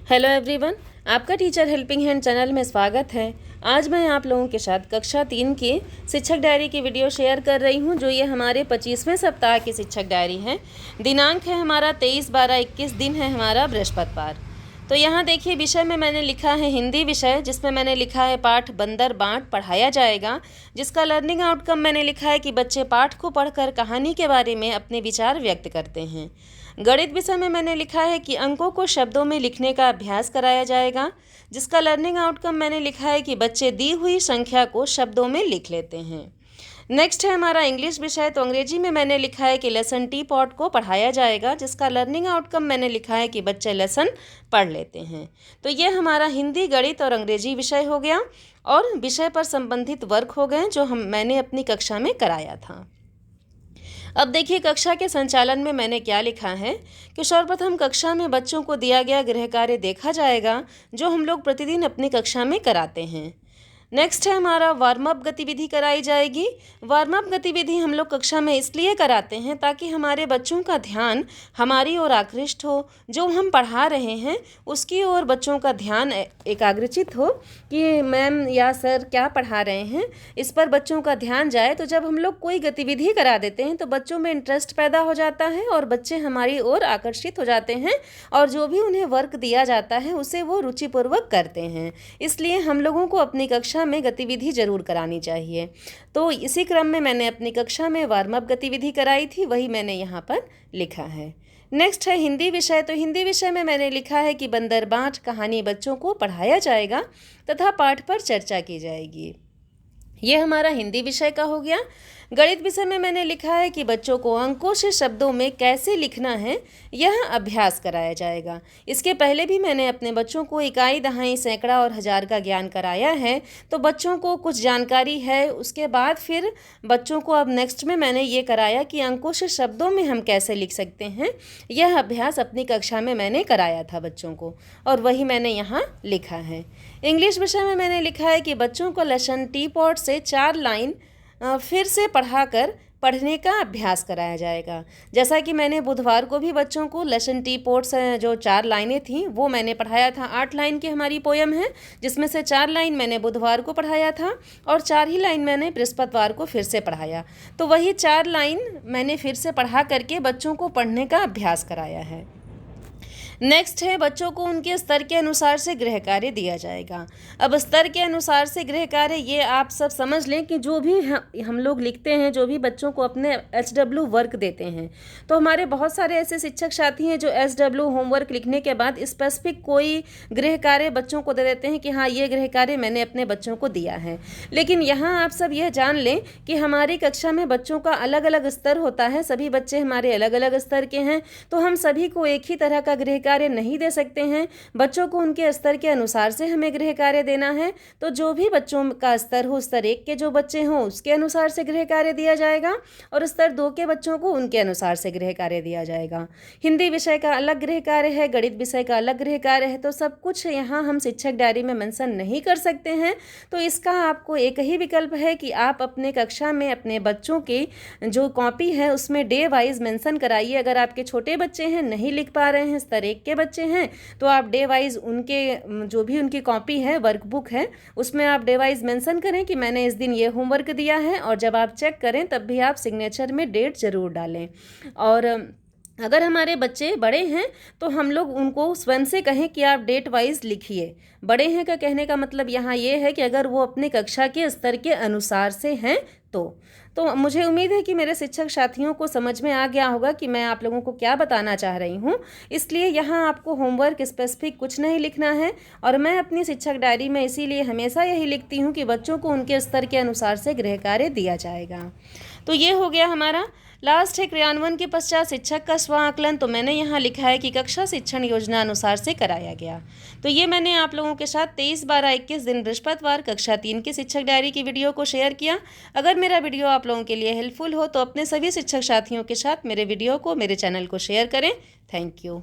Hello everyone, आपका teacher helping hand channel में स्वागत है। आज मैं आप लोगों के साथ कक्षा 3 की शिक्षक डायरी की वीडियो शेयर कर रही हूं, जो ये हमारे 25वें सप्ताह की शिक्षक डायरी है। दिनांक है हमारा 23/12/21, दिन है हमारा बृहस्पतिवार। तो यहाँ देखिए, विषय में मैंने लिखा है हिंदी विषय, जिसमें मैंने लिखा है पाठ बंदर बांट पढ़ाया जाएगा, जिसका लर्निंग आउटकम मैंने लिखा है कि बच्चे पाठ को पढ़कर कहानी के बारे में अपने विचार व्यक्त करते हैं। गणित विषय में मैंने लिखा है कि अंकों को शब्दों में लिखने का अभ्यास कराया जाएगा, जिसका लर्निंग आउटकम मैंने लिखा है कि बच्चे दी हुई संख्या को शब्दों में लिख लेते हैं। नेक्स्ट है हमारा इंग्लिश विषय। तो अंग्रेजी में मैंने लिखा है कि लेसन टी पॉट को पढ़ाया जाएगा, जिसका लर्निंग आउटकम मैंने लिखा है कि बच्चे लेसन पढ़ लेते हैं। तो ये हमारा हिंदी, गणित और अंग्रेजी विषय हो गया, और विषय पर संबंधित वर्क हो गए जो मैंने अपनी कक्षा में कराया था। अब देखिए, कक्षा के संचालन में मैंने क्या लिखा है कि सर्वप्रथम कक्षा में बच्चों को दिया गया गृह कार्य देखा जाएगा, जो हम लोग प्रतिदिन अपनी कक्षा में कराते हैं। नेक्स्ट है हमारा वार्म अप गतिविधि कराई जाएगी। वार्म अप गतिविधि हम लोग कक्षा में इसलिए कराते हैं ताकि हमारे बच्चों का ध्यान हमारी ओर आकृष्ट हो, जो हम पढ़ा रहे हैं उसकी ओर बच्चों का ध्यान एकाग्रचित हो कि मैम या सर क्या पढ़ा रहे हैं, इस पर बच्चों का ध्यान जाए। तो जब हम लोग कोई गतिविधि करा देते हैं तो बच्चों में इंटरेस्ट पैदा हो जाता है और बच्चे हमारी ओर आकर्षित हो जाते हैं, और जो भी उन्हें वर्क दिया जाता है उसे वो रुचिपूर्वक करते हैं। इसलिए हम लोगों को अपनी कक्षा में गतिविधि जरूर करानी चाहिए। तो इसी क्रम में मैंने अपनी कक्षा में वार्म अप गतिविधि कराई थी, वही मैंने यहाँ पर लिखा है। नेक्स्ट है हिंदी विषय। तो हिंदी विषय में मैंने लिखा है कि बंदर बांट कहानी बच्चों को पढ़ाया जाएगा तथा पाठ पर चर्चा की जाएगी। ये हमारा हिंदी विषय का हो गया। गणित विषय में मैंने लिखा है कि बच्चों को अंकों से शब्दों में कैसे लिखना है यह अभ्यास कराया जाएगा। इसके पहले भी मैंने अपने बच्चों को इकाई, दहाई, सैकड़ा और हजार का ज्ञान कराया है, तो बच्चों को कुछ जानकारी है। उसके बाद फिर बच्चों को अब नेक्स्ट में मैंने ये कराया कि अंकों से शब्दों में हम कैसे लिख सकते हैं। यह अभ्यास अपनी कक्षा में मैंने कराया था बच्चों को, और वही मैंने यहाँ लिखा है। इंग्लिश विषय में मैंने लिखा है कि बच्चों को लेसन टी पॉट से 4 लाइन फिर से पढ़ाकर पढ़ने का अभ्यास कराया जाएगा। जैसा कि मैंने बुधवार को भी बच्चों को लेसन टी पॉट से जो 4 लाइनें थीं वो मैंने पढ़ाया था। 8 लाइन की हमारी पोयम है, जिसमें से 4 लाइन मैंने बुधवार को पढ़ाया था और 4 ही लाइन मैंने बृहस्पतिवार को फिर से पढ़ाया। तो वही 4 लाइन मैंने फिर से पढ़ा करके बच्चों को पढ़ने का अभ्यास कराया है। नेक्स्ट है बच्चों को उनके स्तर के अनुसार से गृह कार्य दिया जाएगा। अब स्तर के अनुसार से गृह कार्य, ये आप सब समझ लें कि जो भी हम लोग लिखते हैं, जो भी बच्चों को अपने SW वर्क देते हैं, तो हमारे बहुत सारे ऐसे शिक्षक साथी हैं जो SW होमवर्क लिखने के बाद स्पेसिफिक कोई गृह कार्य बच्चों को दे देते हैं कि हाँ, ये गृह कार्य मैंने अपने बच्चों को दिया है। लेकिन यहाँ आप सब यह जान लें कि हमारी कक्षा में बच्चों का अलग अलग स्तर होता है, सभी बच्चे हमारे अलग अलग स्तर के हैं, तो हम सभी को एक ही तरह का गृह कार्य नहीं दे सकते हैं। बच्चों को उनके स्तर के अनुसार से हमें गृह कार्य देना है। तो जो भी बच्चों का स्तर हो, स्तर 1 के जो बच्चे हों उसके अनुसार से गृह कार्य दिया जाएगा, और स्तर 2 के बच्चों को उनके अनुसार से गृह कार्य दिया जाएगा। हिंदी विषय का अलग गृह कार्य है, गणित विषय का अलग गृह कार्य है। तो सब कुछ यहाँ हम शिक्षक डायरी में मेंशन नहीं कर सकते हैं। तो इसका आपको एक ही विकल्प है कि आप अपने कक्षा में अपने बच्चों की जो कॉपी है उसमें डे वाइज मेंशन कराइए। अगर आपके छोटे बच्चे हैं, नहीं लिख पा रहे हैं, स्तर 1 के बच्चे हैं, तो आप डे वाइज उनके जो भी उनकी कॉपी है, वर्कबुक है, उसमें आप डे वाइज मेंशन करें कि मैंने इस दिन ये होमवर्क दिया है, और जब आप चेक करें तब भी आप सिग्नेचर में डेट ज़रूर डालें। और अगर हमारे बच्चे बड़े हैं तो हम लोग उनको स्वयं से कहें कि आप डेट वाइज लिखिए। बड़े हैं का कहने का मतलब यहाँ ये है कि अगर वो अपने कक्षा के स्तर के अनुसार से हैं तो मुझे उम्मीद है कि मेरे शिक्षक साथियों को समझ में आ गया होगा कि मैं आप लोगों को क्या बताना चाह रही हूँ। इसलिए यहाँ आपको होमवर्क स्पेसिफिक कुछ नहीं लिखना है, और मैं अपनी शिक्षक डायरी में इसीलिए हमेशा यही लिखती हूँ कि बच्चों को उनके स्तर के अनुसार से गृह कार्य दिया जाएगा। तो ये हो गया हमारा। लास्ट है क्रियान्वयन के पश्चात शिक्षक का स्व आकलन। तो मैंने यहाँ लिखा है कि कक्षा शिक्षण योजना अनुसार से कराया गया। तो ये मैंने आप लोगों के साथ 23/12/21 दिन बृहस्पतिवार कक्षा 3 की शिक्षक डायरी की वीडियो को शेयर किया। अगर मेरा वीडियो आप लोगों के लिए हेल्पफुल हो तो अपने सभी शिक्षक साथियों के साथ मेरे वीडियो को, मेरे चैनल को शेयर करें। Thank you.